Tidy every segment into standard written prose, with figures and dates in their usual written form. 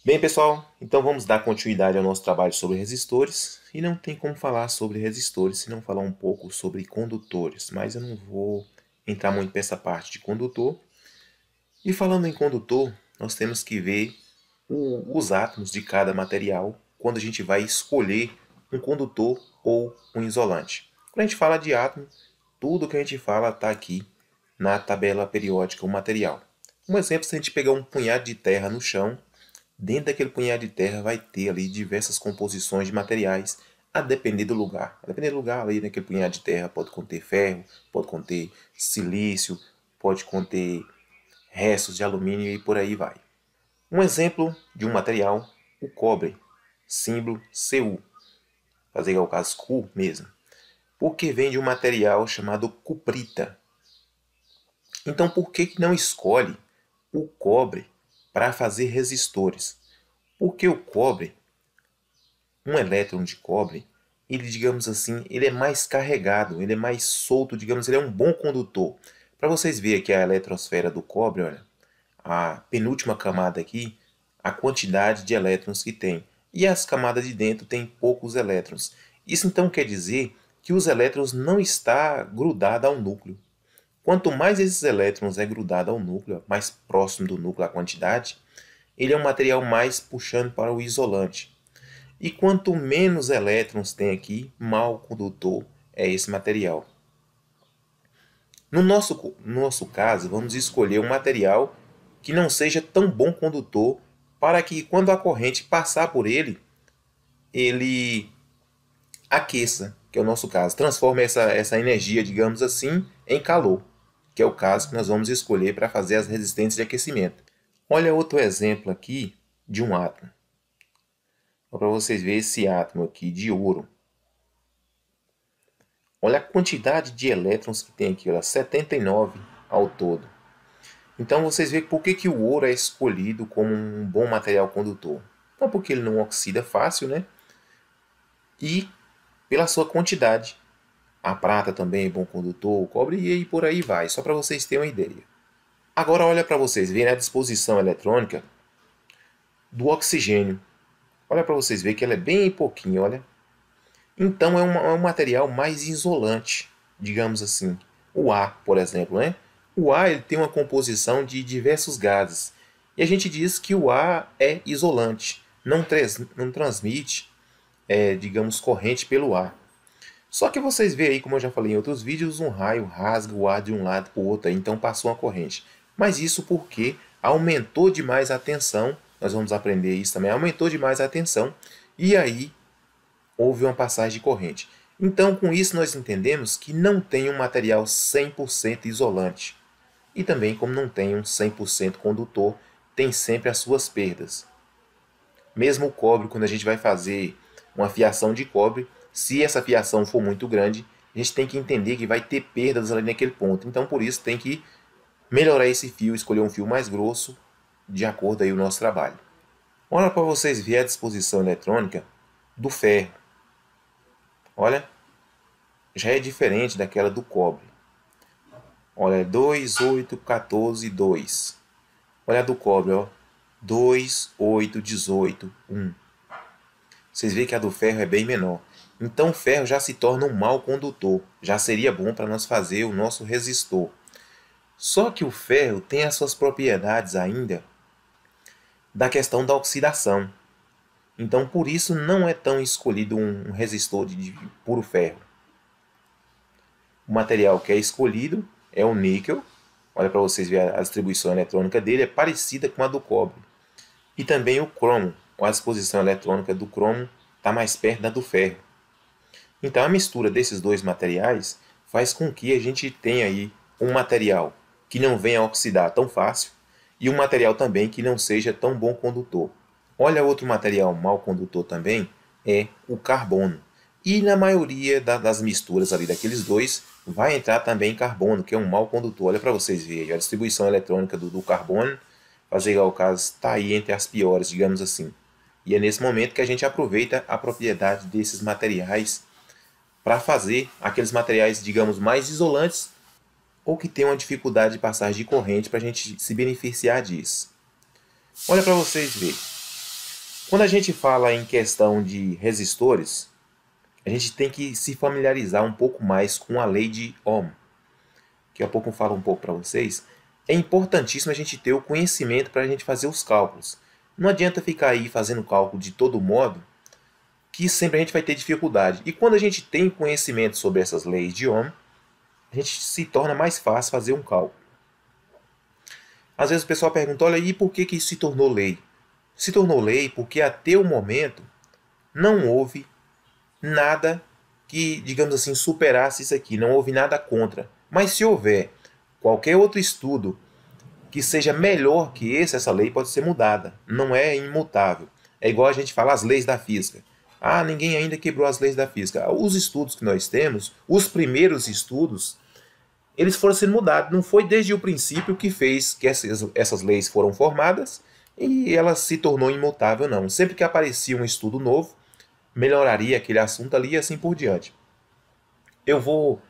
Bem, pessoal, então vamos dar continuidade ao nosso trabalho sobre resistores. E não tem como falar sobre resistores se não falar um pouco sobre condutores, mas eu não vou entrar muito nessa parte de condutor. E falando em condutor, nós temos que ver os átomos de cada material quando a gente vai escolher um condutor ou um isolante. Quando a gente fala de átomo, tudo que a gente fala está aqui na tabela periódica, o material. Um exemplo, se a gente pegar um punhado de terra no chão, dentro daquele punhado de terra vai ter ali diversas composições de materiais, a depender do lugar. A depender do lugar, ali naquele punhado de terra pode conter ferro, pode conter silício, pode conter restos de alumínio e por aí vai. Um exemplo de um material, o cobre, símbolo Cu, fazer o caso Cu mesmo, porque vem de um material chamado cuprita. Então por que não escolhe o cobre para fazer resistores? Porque o cobre, um elétron de cobre, ele, digamos assim, ele é mais carregado, ele é mais solto, digamos, ele é um bom condutor. Para vocês verem aqui a eletrosfera do cobre, olha, a penúltima camada aqui, a quantidade de elétrons que tem. E as camadas de dentro têm poucos elétrons. Isso então quer dizer que os elétrons não estão grudados ao núcleo. Quanto mais esses elétrons é grudado ao núcleo, mais próximo do núcleo a quantidade, ele é um material mais puxando para o isolante. E quanto menos elétrons tem aqui, mal condutor é esse material. No nosso caso, vamos escolher um material que não seja tão bom condutor para que quando a corrente passar por ele, ele aqueça, que é o nosso caso. Transforme essa energia, digamos assim, em calor, que é o caso que nós vamos escolher para fazer as resistências de aquecimento. Olha outro exemplo aqui de um átomo. Para vocês verem esse átomo aqui de ouro. Olha a quantidade de elétrons que tem aqui, olha, 79 ao todo. Então vocês veem por que o ouro é escolhido como um bom material condutor. Não porque ele não oxida fácil, né? E pela sua quantidade. A prata também é bom condutor, o cobre e por aí vai, só para vocês terem uma ideia. Agora olha para vocês verem a disposição eletrônica do oxigênio. Olha para vocês verem que ela é bem pouquinho, olha. Então é um material mais isolante, digamos assim. O ar, por exemplo, né? O ar ele tem uma composição de diversos gases. E a gente diz que o ar é isolante, não transmite, digamos, corrente pelo ar. Só que vocês veem aí, como eu já falei em outros vídeos, um raio rasga o ar de um lado para o outro, então passou uma corrente. Mas isso porque aumentou demais a tensão, nós vamos aprender isso também, aumentou demais a tensão, e aí houve uma passagem de corrente. Então, com isso, nós entendemos que não tem um material 100% isolante. E também, como não tem um 100% condutor, tem sempre as suas perdas. Mesmo o cobre, quando a gente vai fazer uma fiação de cobre, se essa fiação for muito grande, a gente tem que entender que vai ter perdas ali naquele ponto. Então, por isso, tem que melhorar esse fio, escolher um fio mais grosso, de acordo aí com o nosso trabalho. Olha para vocês verem a disposição eletrônica do ferro. Olha, já é diferente daquela do cobre. Olha, 2, 8, 14, 2. Olha a do cobre, ó. 2, 8, 18, 1. Vocês veem que a do ferro é bem menor. Então o ferro já se torna um mau condutor. Já seria bom para nós fazer o nosso resistor. Só que o ferro tem as suas propriedades ainda da questão da oxidação. Então por isso não é tão escolhido um resistor de puro ferro. O material que é escolhido é o níquel. Olha para vocês verem a distribuição eletrônica dele, é parecida com a do cobre. E também o cromo. A disposição eletrônica do cromo está mais perto da do ferro. Então a mistura desses dois materiais faz com que a gente tenha aí um material que não venha a oxidar tão fácil e um material também que não seja tão bom condutor. Olha, outro material mau condutor também é o carbono. E na maioria das misturas ali daqueles dois, vai entrar também carbono, que é um mau condutor. Olha para vocês verem, a distribuição eletrônica do carbono, fazer igual o caso, está aí entre as piores, digamos assim. E é nesse momento que a gente aproveita a propriedade desses materiais para fazer aqueles materiais, digamos, mais isolantes ou que tenham uma dificuldade de passagem de corrente para a gente se beneficiar disso. Olha para vocês verem. Quando a gente fala em questão de resistores, a gente tem que se familiarizar um pouco mais com a lei de Ohm, que a pouco eu falo um pouco para vocês. É importantíssimo a gente ter o conhecimento para a gente fazer os cálculos. Não adianta ficar aí fazendo cálculo de todo modo, que sempre a gente vai ter dificuldade. E quando a gente tem conhecimento sobre essas leis de Ohm, a gente se torna mais fácil fazer um cálculo. Às vezes o pessoal pergunta, olha, e por que isso se tornou lei? Se tornou lei porque até o momento não houve nada que, digamos assim, superasse isso aqui, não houve nada contra. Mas se houver qualquer outro estudo que seja melhor que esse, essa lei pode ser mudada, não é imutável. É igual a gente fala as leis da física. Ah, ninguém ainda quebrou as leis da física. Os estudos que nós temos, os primeiros estudos, eles foram sendo mudados. Não foi desde o princípio que fez que essas leis foram formadas e ela se tornou imutável, não. Sempre que aparecia um estudo novo, melhoraria aquele assunto ali e assim por diante. Eu vou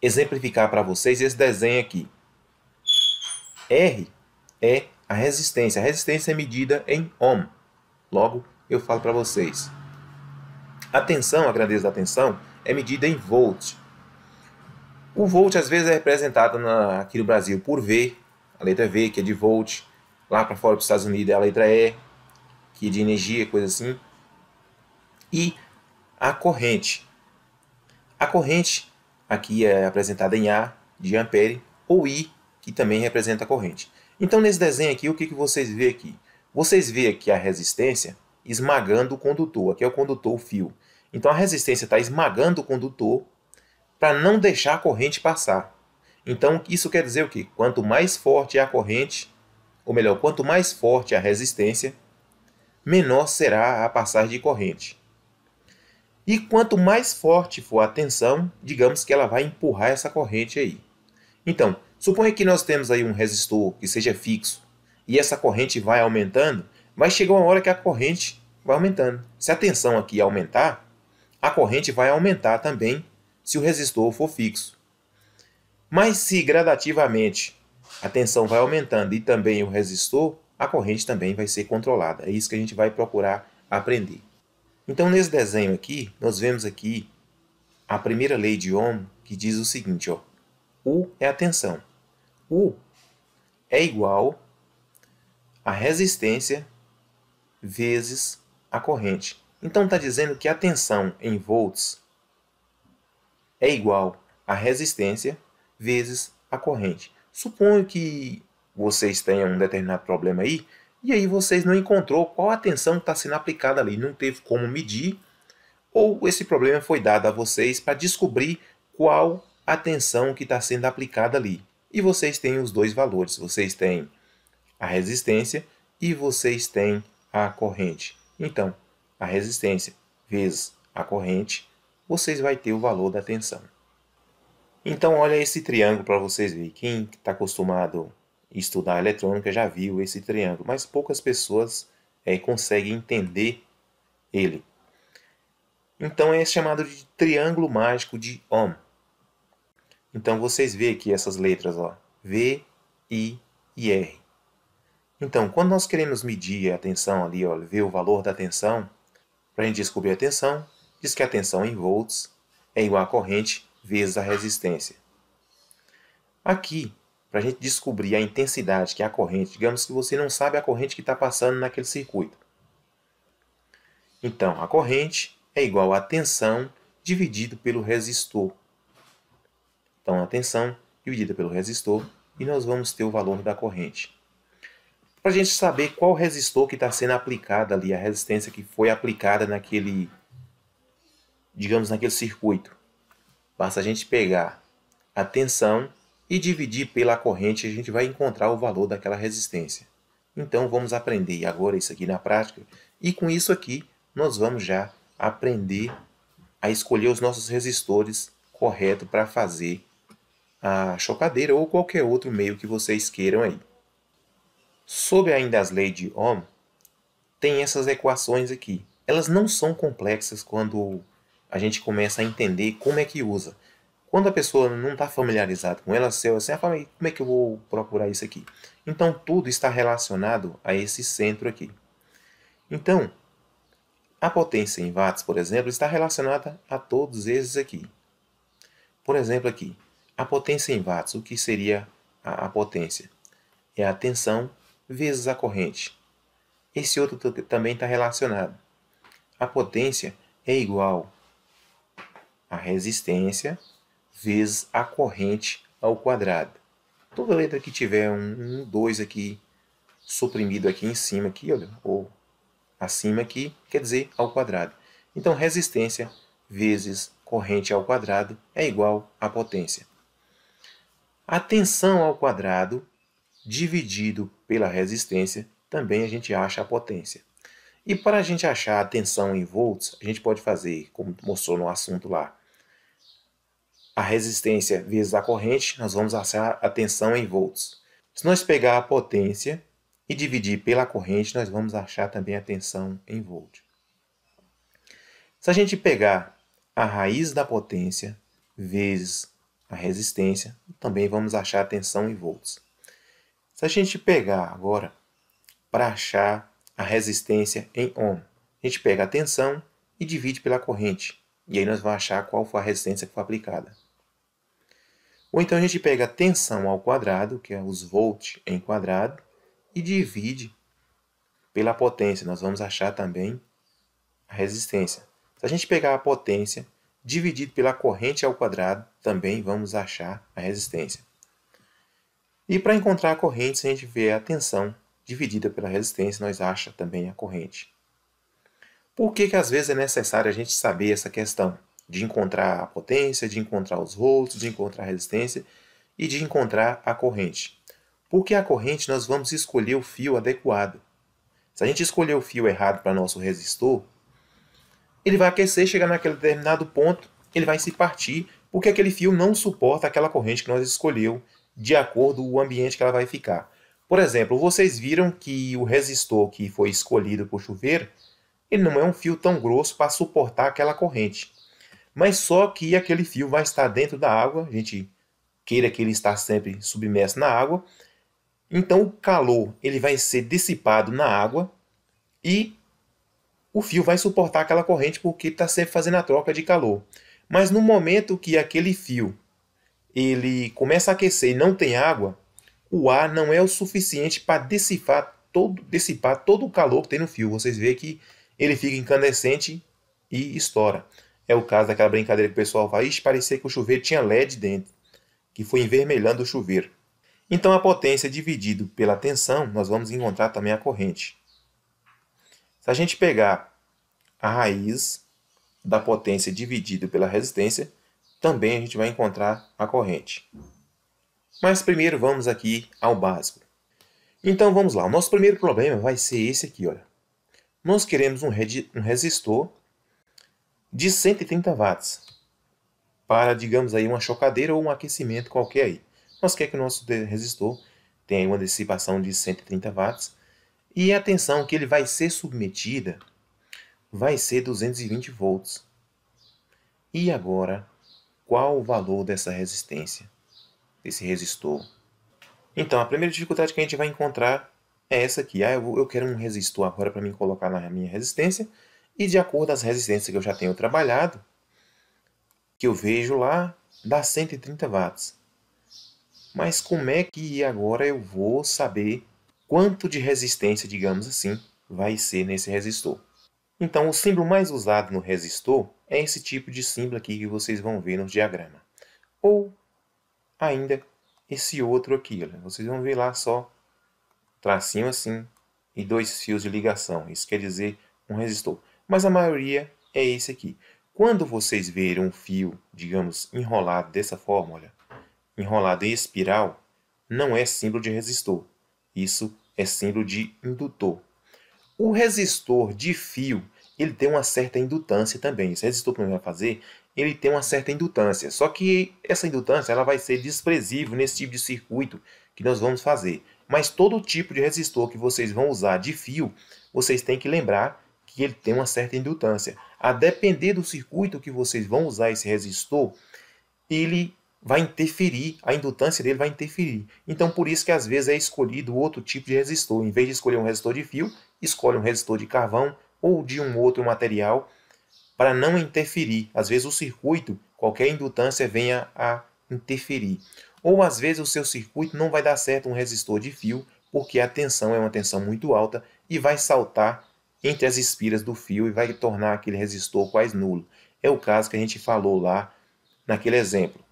exemplificar para vocês esse desenho aqui. R é a resistência. A resistência é medida em ohm. Logo, eu falo para vocês. A tensão, a grandeza da tensão, é medida em volt. O volt às vezes é representado aqui no Brasil por V, a letra V, que é de volt. Lá para fora dos Estados Unidos é a letra E, que é de energia, coisa assim. E a corrente. A corrente aqui é apresentada em A, de ampere, ou I, que também representa a corrente. Então, nesse desenho aqui, o que vocês veem aqui? Vocês veem aqui a resistência esmagando o condutor. Aqui é o condutor, o fio. Então, a resistência está esmagando o condutor para não deixar a corrente passar. Então, isso quer dizer o quê? Quanto mais forte é a corrente, ou melhor, quanto mais forte é a resistência, menor será a passagem de corrente. E quanto mais forte for a tensão, digamos que ela vai empurrar essa corrente aí. Então, suponha que nós temos aí um resistor que seja fixo e essa corrente vai aumentando, vai chegar uma hora que a corrente vai aumentando. Se a tensão aqui aumentar, a corrente vai aumentar também se o resistor for fixo. Mas se gradativamente a tensão vai aumentando e também o resistor, a corrente também vai ser controlada. É isso que a gente vai procurar aprender. Então, nesse desenho aqui, nós vemos aqui a primeira lei de Ohm, que diz o seguinte, ó, U é a tensão. U é igual a resistência vezes a corrente. Então, está dizendo que a tensão em volts é igual a resistência vezes a corrente. Suponho que vocês tenham um determinado problema aí, e aí vocês não encontrou qual a tensão que está sendo aplicada ali, não teve como medir, ou esse problema foi dado a vocês para descobrir qual a tensão que está sendo aplicada ali. E vocês têm os dois valores, vocês têm a resistência e vocês têm a corrente. Então, a resistência vezes a corrente, vocês vão ter o valor da tensão. Então, olha esse triângulo para vocês verem. Quem está acostumado a estudar eletrônica já viu esse triângulo, mas poucas pessoas conseguem entender ele. Então, é chamado de triângulo mágico de Ohm. Então, vocês veem aqui essas letras, ó, V, I e R. Então, quando nós queremos medir a tensão ali, ó, ver o valor da tensão, para a gente descobrir a tensão, diz que a tensão em volts é igual a corrente vezes a resistência. Aqui, para a gente descobrir a intensidade, que é a corrente, digamos que você não sabe a corrente que está passando naquele circuito. Então, a corrente é igual a tensão dividido pelo resistor. Então, a tensão dividida pelo resistor, e nós vamos ter o valor da corrente. Para a gente saber qual resistor que está sendo aplicado ali, a resistência que foi aplicada naquele, digamos, naquele circuito. Basta a gente pegar a tensão e dividir pela corrente, a gente vai encontrar o valor daquela resistência. Então vamos aprender agora isso aqui na prática, e com isso aqui nós vamos já aprender a escolher os nossos resistores corretos para fazer a chocadeira ou qualquer outro meio que vocês queiram aí. Sobre ainda as leis de Ohm, tem essas equações aqui. Elas não são complexas quando a gente começa a entender como é que usa. Quando a pessoa não está familiarizada com ela, você fala, como é que eu vou procurar isso aqui? Então tudo está relacionado a esse centro aqui. Então, a potência em watts, por exemplo, está relacionada a todos esses aqui. Por exemplo, aqui, a potência em watts, o que seria a potência? É a tensão vezes a corrente. Esse outro também está relacionado. A potência é igual a resistência vezes a corrente ao quadrado. Toda letra que tiver um 2 aqui, suprimido aqui em cima, aqui, olha, ou acima aqui, quer dizer ao quadrado. Então, resistência vezes corrente ao quadrado é igual a potência. A tensão ao quadrado dividido pela resistência, também a gente acha a potência. E para a gente achar a tensão em volts, a gente pode fazer, como mostrou no assunto lá, a resistência vezes a corrente, nós vamos achar a tensão em volts. Se nós pegar a potência e dividir pela corrente, nós vamos achar também a tensão em volt. Se a gente pegar a raiz da potência vezes a resistência, também vamos achar a tensão em volts. Se a gente pegar agora para achar a resistência em ohm, a gente pega a tensão e divide pela corrente. E aí nós vamos achar qual foi a resistência que foi aplicada. Ou então a gente pega a tensão ao quadrado, que é os volts em quadrado, e divide pela potência. Nós vamos achar também a resistência. Se a gente pegar a potência dividido pela corrente ao quadrado, também vamos achar a resistência. E para encontrar a corrente, se a gente vê a tensão dividida pela resistência, nós achamos também a corrente. Por que às vezes é necessário a gente saber essa questão de encontrar a potência, de encontrar os volts, de encontrar a resistência e de encontrar a corrente? Porque a corrente nós vamos escolher o fio adequado. Se a gente escolher o fio errado para nosso resistor, ele vai aquecer, chegar naquele determinado ponto, ele vai se partir, porque aquele fio não suporta aquela corrente que nós escolheu de acordo com o ambiente que ela vai ficar. Por exemplo, vocês viram que o resistor que foi escolhido para o chuveiro, ele não é um fio tão grosso para suportar aquela corrente. Mas só que aquele fio vai estar dentro da água, a gente queira que ele está sempre submerso na água. Então o calor ele vai ser dissipado na água e o fio vai suportar aquela corrente porque está sempre fazendo a troca de calor. Mas no momento que aquele fio ele começa a aquecer e não tem água, o ar não é o suficiente para dissipar todo o calor que tem no fio. Vocês veem que ele fica incandescente e estoura. É o caso daquela brincadeira que o pessoal fala, parecia que o chuveiro tinha LED dentro, que foi envermelhando o chuveiro. Então a potência dividido pela tensão, nós vamos encontrar também a corrente. Se a gente pegar a raiz da potência dividido pela resistência, também a gente vai encontrar a corrente. Mas primeiro vamos aqui ao básico. Então vamos lá, o nosso primeiro problema vai ser esse aqui, olha. Nós queremos um resistor de 130 watts para, digamos aí, uma chocadeira ou um aquecimento qualquer aí. Nós queremos que o nosso resistor tenha uma dissipação de 130 watts e a tensão que ele vai ser submetida vai ser 220 volts. E agora, qual o valor dessa resistência, desse resistor? Então, a primeira dificuldade que a gente vai encontrar é essa aqui. Eu quero um resistor agora para mim colocar na minha resistência e de acordo com as resistências que eu já tenho trabalhado, que eu vejo lá, dá 130 watts. Mas como é que agora eu vou saber quanto de resistência, digamos assim, vai ser nesse resistor? Então, o símbolo mais usado no resistor é esse tipo de símbolo aqui que vocês vão ver no diagrama. Ou ainda esse outro aqui. Olha. Vocês vão ver lá só tracinho assim e dois fios de ligação. Isso quer dizer um resistor. Mas a maioria é esse aqui. Quando vocês verem um fio, digamos, enrolado dessa forma, olha, enrolado em espiral, não é símbolo de resistor. Isso é símbolo de indutor. O resistor de fio, ele tem uma certa indutância também. Esse resistor que a gente vai fazer, ele tem uma certa indutância. Só que essa indutância ela vai ser desprezível nesse tipo de circuito que nós vamos fazer. Mas todo tipo de resistor que vocês vão usar de fio, vocês têm que lembrar que ele tem uma certa indutância. A depender do circuito que vocês vão usar esse resistor, ele vai interferir, a indutância dele vai interferir. Então, por isso que às vezes é escolhido outro tipo de resistor. Em vez de escolher um resistor de fio, escolhe um resistor de carvão ou de um outro material para não interferir. Às vezes o circuito, qualquer indutância venha a interferir. Ou às vezes o seu circuito não vai dar certo um resistor de fio, porque a tensão é uma tensão muito alta e vai saltar entre as espiras do fio e vai tornar aquele resistor quase nulo. É o caso que a gente falou lá naquele exemplo.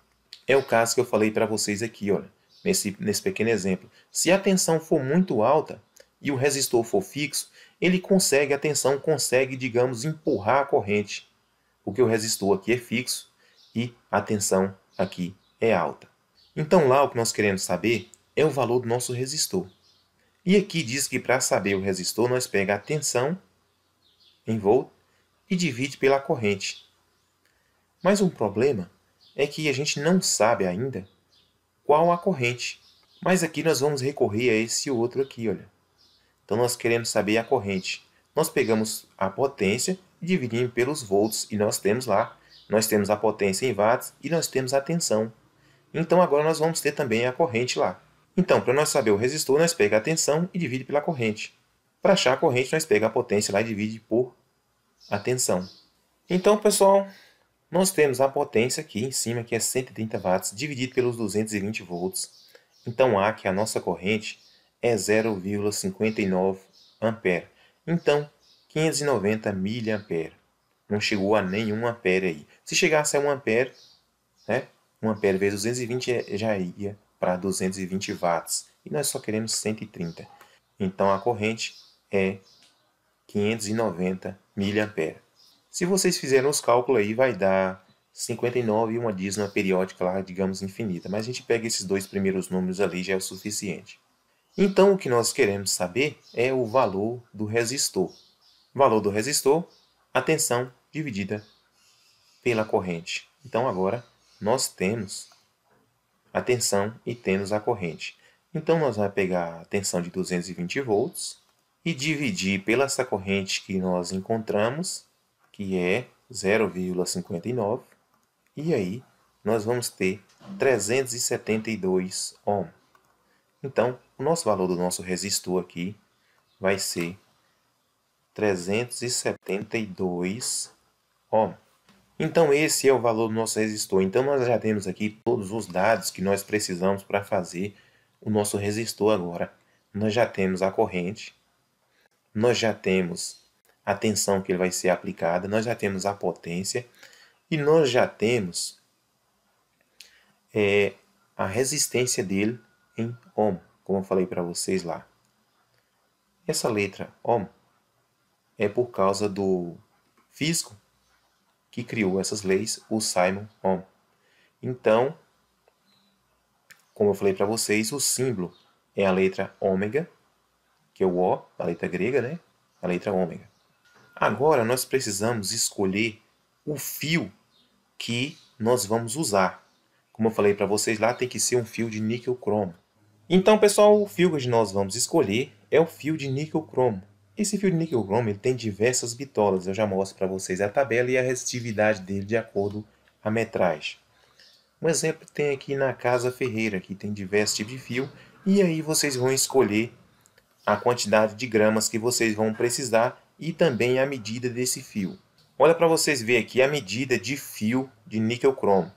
É o caso que eu falei para vocês aqui, olha, nesse pequeno exemplo. Se a tensão for muito alta e o resistor for fixo, a tensão consegue, digamos, empurrar a corrente, porque o resistor aqui é fixo e a tensão aqui é alta. Então lá o que nós queremos saber é o valor do nosso resistor. E aqui diz que para saber o resistor, nós pega a tensão em volt e divide pela corrente. Mas um problema é que a gente não sabe ainda qual a corrente. Mas aqui nós vamos recorrer a esse outro aqui, olha. Então nós queremos saber a corrente. Nós pegamos a potência e dividimos pelos volts e nós temos lá. Nós temos a potência em watts e nós temos a tensão. Então agora nós vamos ter também a corrente lá. Então, para nós saber o resistor, nós pegamos a tensão e divide pela corrente. Para achar a corrente, nós pegamos a potência lá e divide por a tensão. Então, pessoal, nós temos a potência aqui em cima, que é 130 watts, dividido pelos 220 volts. Então, A, que é a nossa corrente, é 0,59 ampere. Então, 590 miliampere. Não chegou a nenhum ampere aí. Se chegasse a 1 ampere, né? 1 ampere vezes 220 já ia para 220 watts. E nós só queremos 130. Então, a corrente é 590 miliampere. Se vocês fizerem os cálculos aí, vai dar 59 e uma dízima periódica lá, digamos, infinita. Mas a gente pega esses dois primeiros números ali, já é o suficiente. Então, o que nós queremos saber é o valor do resistor. O valor do resistor, a tensão dividida pela corrente. Então, agora, nós temos a tensão e temos a corrente. Então, nós vamos pegar a tensão de 220 volts e dividir pela essa corrente que nós encontramos, que é 0,59, e aí nós vamos ter 372 ohm. Então, o nosso valor do nosso resistor aqui vai ser 372 ohm. Então, esse é o valor do nosso resistor. Então, nós já temos aqui todos os dados que nós precisamos para fazer o nosso resistor agora. Nós já temos a corrente, nós já temos a tensão que ele vai ser aplicada, nós já temos a potência e nós já temos a resistência dele em ohm, como eu falei para vocês lá. Essa letra ohm é por causa do físico que criou essas leis, o Simon Ohm. Então, como eu falei para vocês, o símbolo é a letra ômega, que é o O, a letra grega, né? A letra ômega. Agora, nós precisamos escolher o fio que nós vamos usar. Como eu falei para vocês lá, tem que ser um fio de níquel cromo. Então, pessoal, o fio que nós vamos escolher é o fio de níquel cromo. Esse fio de níquel cromo ele tem diversas bitolas. Eu já mostro para vocês a tabela e a resistividade dele de acordo com a metragem. Um exemplo tem aqui na Casa Ferreira, que tem diversos tipos de fio. E aí vocês vão escolher a quantidade de gramas que vocês vão precisar e também a medida desse fio. Olha para vocês verem aqui a medida de fio de níquel cromo.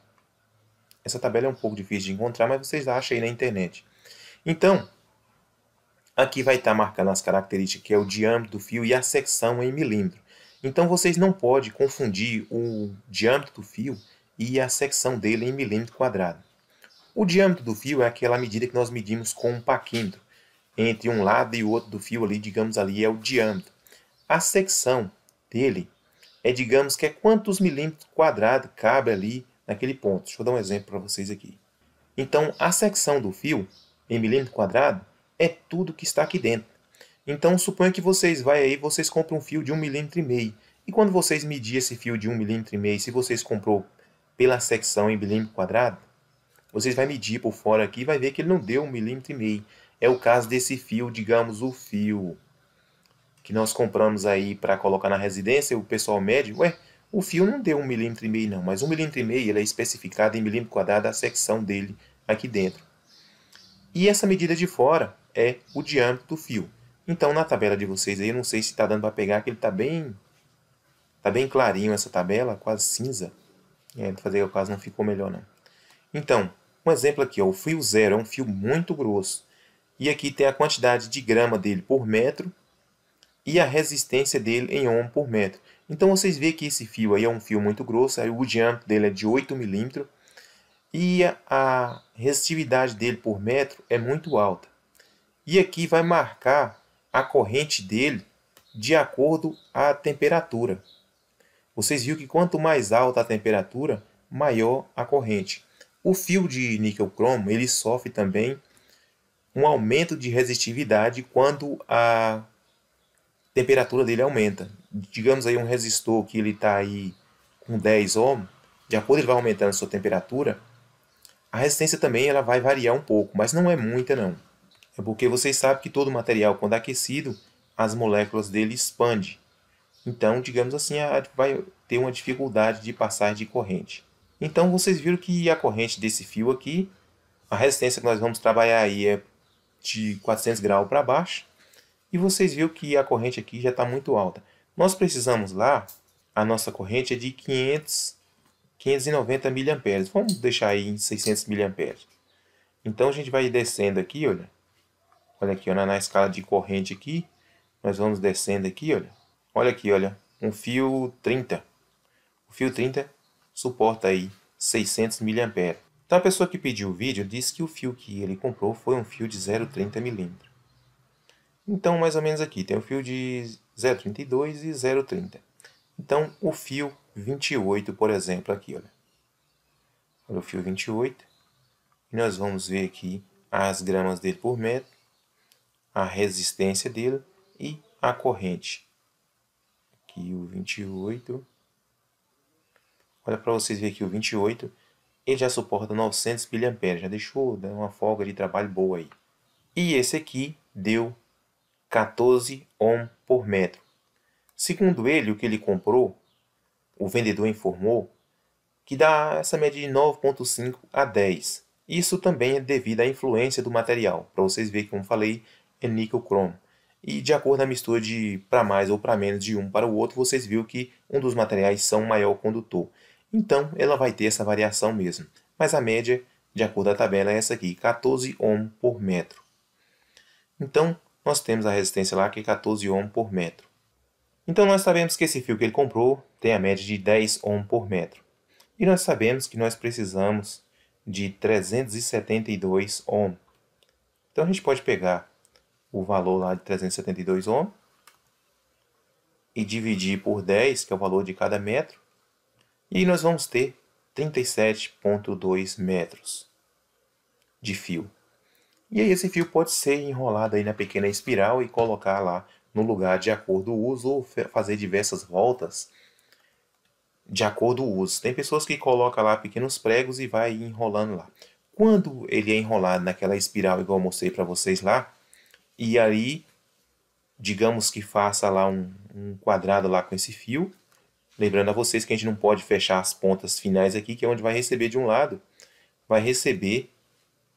Essa tabela é um pouco difícil de encontrar, mas vocês acham aí na internet. Então, aqui vai estar marcando as características, que é o diâmetro do fio e a secção em milímetro. Então, vocês não podem confundir o diâmetro do fio e a secção dele em milímetro quadrado. O diâmetro do fio é aquela medida que nós medimos com um paquímetro. Entre um lado e o outro do fio ali, digamos ali, é o diâmetro. A secção dele é, digamos que é quantos milímetros quadrados cabe ali naquele ponto. Deixa eu dar um exemplo para vocês aqui. Então, a secção do fio em milímetro quadrado é tudo que está aqui dentro. Então, suponha que vocês vocês compram um fio de 1,5 mm. E quando vocês medir esse fio de 1,5 mm, se vocês comprou pela secção em milímetro quadrado, vocês vão medir por fora aqui e vai ver que ele não deu 1,5 mm. É o caso desse fio, digamos, o fio que nós compramos aí para colocar na residência, o pessoal mede, O fio não deu 1,5 mm não, mas 1,5 mm ele é especificado em milímetro quadrado a secção dele aqui dentro. E essa medida de fora é o diâmetro do fio. Então na tabela de vocês aí, eu não sei se está dando para pegar, que ele está bem clarinho essa tabela, quase cinza. Fazer o caso não ficou melhor não. Então, um exemplo aqui, ó, o fio zero é um fio muito grosso. E aqui tem a quantidade de grama dele por metro e a resistência dele em ohm por metro. Então vocês veem que esse fio aí é um fio muito grosso, aí o diâmetro dele é de 8 milímetros e a resistividade dele por metro é muito alta. E aqui vai marcar a corrente dele de acordo com a temperatura. Vocês viram que quanto mais alta a temperatura, maior a corrente. O fio de níquel cromo ele sofre também um aumento de resistividade quando a temperatura dele aumenta. Digamos aí um resistor que ele está aí com 10 ohm, de acordo ele vai aumentando a sua temperatura, a resistência também ela vai variar um pouco, mas não é muita não. É porque vocês sabem que todo material quando é aquecido, as moléculas dele expandem. Então, digamos assim, vai ter uma dificuldade de passagem de corrente. Então, vocês viram que a corrente desse fio aqui, a resistência que nós vamos trabalhar aí é de 400 graus para baixo. E vocês viram que a corrente aqui já está muito alta. Nós precisamos lá, a nossa corrente é de 590 mA. Vamos deixar aí em 600 mA. Então, a gente vai descendo aqui, olha. Olha aqui, olha, na escala de corrente aqui. Nós vamos descendo aqui, olha. Olha aqui, olha, um fio 30. O fio 30 suporta aí 600 mA. Então a pessoa que pediu o vídeo disse que o fio que ele comprou foi um fio de 0,30 mm. Então mais ou menos aqui tem o fio de 0,32 e 0,30. Então o fio 28, por exemplo, aqui, olha. Olha o fio 28. E nós vamos ver aqui as gramas dele por metro, a resistência dele e a corrente. Aqui o 28. Olha para vocês verem aqui o 28. Ele já suporta 900 mA. Já deixou uma folga de trabalho boa aí. E esse aqui deu 14 ohm por metro. Segundo ele, o que ele comprou, o vendedor informou que dá essa média de 9,5 a 10. Isso também é devido à influência do material. Para vocês verem, como falei, é níquel cromo. E de acordo com a mistura de para mais ou para menos de um para o outro, vocês viram que um dos materiais são maior condutor. Então, ela vai ter essa variação mesmo. Mas a média, de acordo com a tabela, é essa aqui, 14 ohm por metro. Então, nós temos a resistência lá que é 14 ohm por metro. Então, nós sabemos que esse fio que ele comprou tem a média de 10 ohm por metro. E nós sabemos que nós precisamos de 372 ohm. Então, a gente pode pegar o valor lá de 372 ohm e dividir por 10, que é o valor de cada metro. E nós vamos ter 37,2 metros de fio. E aí esse fio pode ser enrolado aí na pequena espiral e colocar lá no lugar de acordo com o uso ou fazer diversas voltas de acordo com o uso. Tem pessoas que colocam lá pequenos pregos e vai enrolando lá. Quando ele é enrolado naquela espiral igual eu mostrei para vocês lá, e aí digamos que faça lá um quadrado lá com esse fio, lembrando a vocês que a gente não pode fechar as pontas finais aqui, que é onde vai receber de um lado, vai receber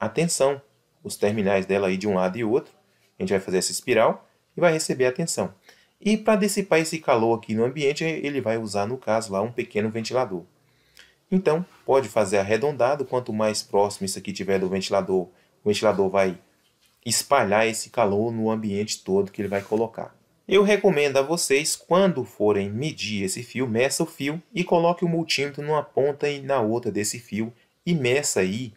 a tensão, os terminais dela aí de um lado e outro. A gente vai fazer essa espiral e vai receber a tensão. E para dissipar esse calor aqui no ambiente, ele vai usar, no caso lá, um pequeno ventilador. Então, pode fazer arredondado, quanto mais próximo isso aqui tiver do ventilador, o ventilador vai espalhar esse calor no ambiente todo que ele vai colocar. Eu recomendo a vocês, quando forem medir esse fio, meça o fio e coloque o multímetro numa ponta e na outra desse fio e meça aí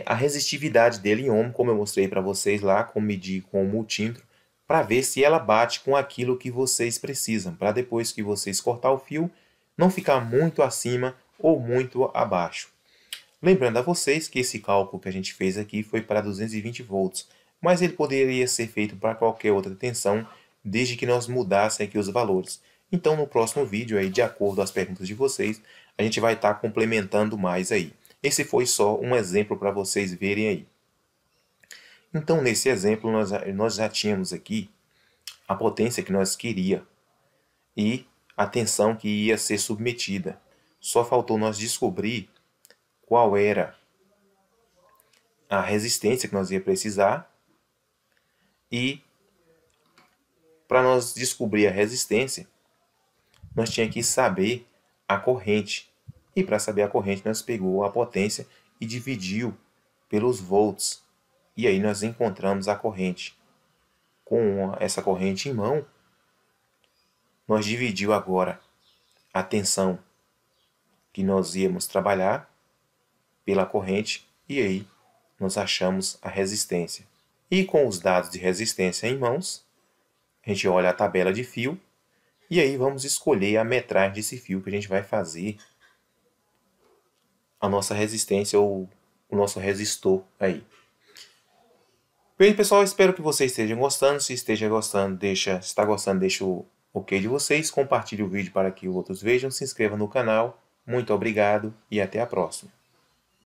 a resistividade dele em ohm, como eu mostrei para vocês lá, como medir com o multímetro, para ver se ela bate com aquilo que vocês precisam, para depois que vocês cortar o fio, não ficar muito acima ou muito abaixo. Lembrando a vocês que esse cálculo que a gente fez aqui foi para 220 volts, mas ele poderia ser feito para qualquer outra tensão, desde que nós mudássemos aqui os valores. Então no próximo vídeo, aí, de acordo com as perguntas de vocês, a gente vai estar complementando mais aí. Esse foi só um exemplo para vocês verem aí. Então nesse exemplo nós já tínhamos aqui a potência que nós queria e a tensão que ia ser submetida. Só faltou nós descobrir qual era a resistência que nós ia precisar, e para nós descobrir a resistência, nós tinha que saber a corrente. E para saber a corrente, nós pegou a potência e dividiu pelos volts. E aí nós encontramos a corrente. Com essa corrente em mão, nós dividiu agora a tensão que nós íamos trabalhar pela corrente, e aí nós achamos a resistência. E com os dados de resistência em mãos, a gente olha a tabela de fio, e aí vamos escolher a metragem desse fio que a gente vai fazer a nossa resistência ou o nosso resistor aí. Bem, pessoal, espero que vocês estejam gostando. Se esteja gostando, deixa o ok de vocês, compartilhe o vídeo para que outros vejam, se inscreva no canal. Muito obrigado e até a próxima.